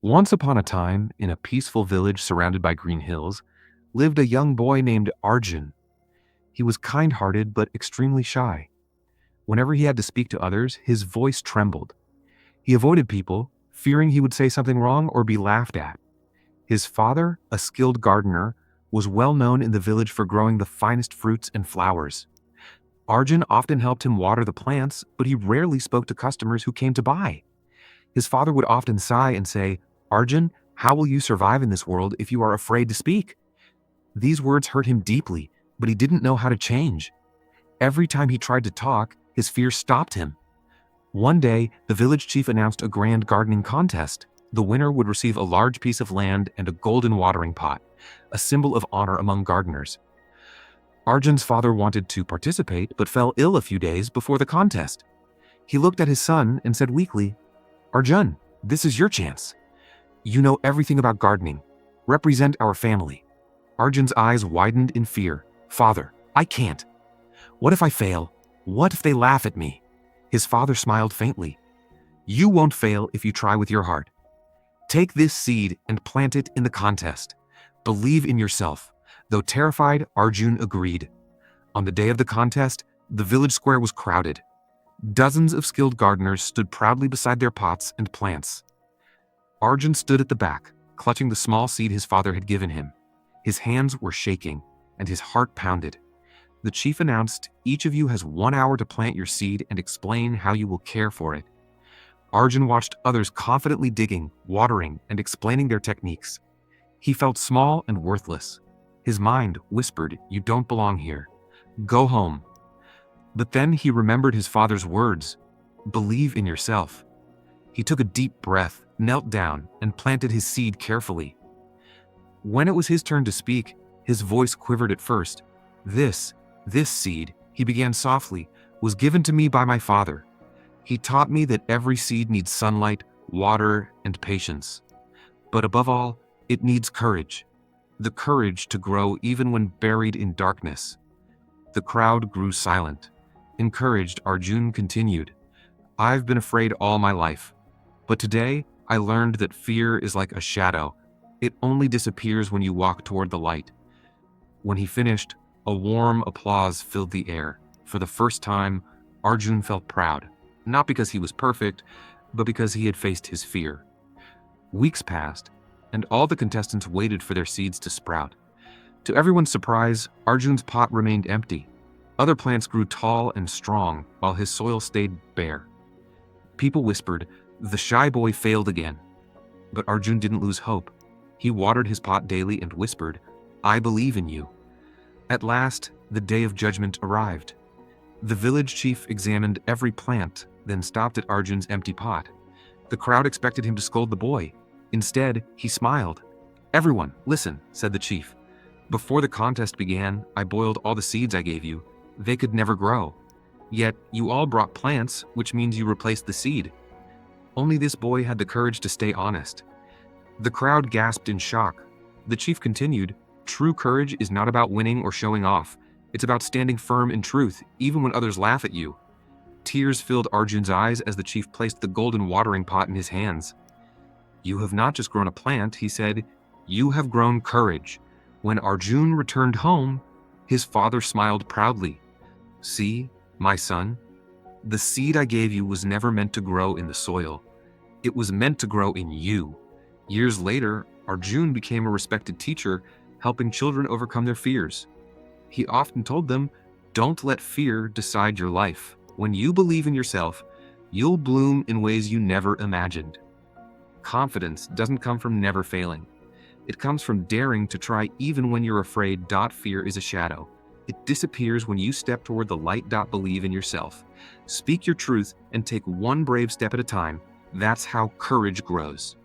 Once upon a time, in a peaceful village surrounded by green hills, lived a young boy named Arjun. He was kind-hearted but extremely shy. Whenever he had to speak to others, his voice trembled. He avoided people, fearing he would say something wrong or be laughed at. His father, a skilled gardener, was well known in the village for growing the finest fruits and flowers. Arjun often helped him water the plants, but he rarely spoke to customers who came to buy. His father would often sigh and say, "Arjun, how will you survive in this world if you are afraid to speak?" These words hurt him deeply, but he didn't know how to change. Every time he tried to talk, his fear stopped him. One day, the village chief announced a grand gardening contest. The winner would receive a large piece of land and a golden watering pot, a symbol of honor among gardeners. Arjun's father wanted to participate, but fell ill a few days before the contest. He looked at his son and said weakly, "Arjun, this is your chance. You know everything about gardening. Represent our family." Arjun's eyes widened in fear. "Father, I can't. What if I fail? What if they laugh at me?" His father smiled faintly. "You won't fail if you try with your heart. Take this seed and plant it in the contest. Believe in yourself." Though terrified, Arjun agreed. On the day of the contest, the village square was crowded. Dozens of skilled gardeners stood proudly beside their pots and plants. Arjun stood at the back, clutching the small seed his father had given him. His hands were shaking, and his heart pounded. The chief announced, "Each of you has 1 hour to plant your seed and explain how you will care for it." Arjun watched others confidently digging, watering, and explaining their techniques. He felt small and worthless. His mind whispered, "You don't belong here. Go home." But then he remembered his father's words, "Believe in yourself." He took a deep breath, knelt down, and planted his seed carefully. When it was his turn to speak, his voice quivered at first. This seed," he began softly, "was given to me by my father. He taught me that every seed needs sunlight, water, and patience. But above all, it needs courage. The courage to grow even when buried in darkness." The crowd grew silent. Encouraged, Arjun continued, "I've been afraid all my life. But today, I learned that fear is like a shadow. It only disappears when you walk toward the light." When he finished, a warm applause filled the air. For the first time, Arjun felt proud, not because he was perfect, but because he had faced his fear. Weeks passed, and all the contestants waited for their seeds to sprout. To everyone's surprise, Arjun's pot remained empty. Other plants grew tall and strong, while his soil stayed bare. People whispered, "The shy boy failed again." But Arjun didn't lose hope. He watered his pot daily and whispered, "I believe in you." At last, the day of judgment arrived. The village chief examined every plant, then stopped at Arjun's empty pot. The crowd expected him to scold the boy. Instead, he smiled. "Everyone, listen," said the chief. "Before the contest began, I boiled all the seeds I gave you. They could never grow. Yet, you all brought plants, which means you replaced the seed. Only this boy had the courage to stay honest." The crowd gasped in shock. The chief continued, "True courage is not about winning or showing off. It's about standing firm in truth, even when others laugh at you." Tears filled Arjun's eyes as the chief placed the golden watering pot in his hands. "You have not just grown a plant," he said, "you have grown courage." When Arjun returned home, his father smiled proudly. "See, my son, the seed I gave you was never meant to grow in the soil. It was meant to grow in you." Years later, Arjun became a respected teacher, helping children overcome their fears. He often told them, "Don't let fear decide your life. When you believe in yourself, you'll bloom in ways you never imagined." Confidence doesn't come from never failing. It comes from daring to try even when you're afraid. Fear is a shadow. It disappears when you step toward the light. Believe in yourself. Speak your truth and take one brave step at a time. That's how courage grows.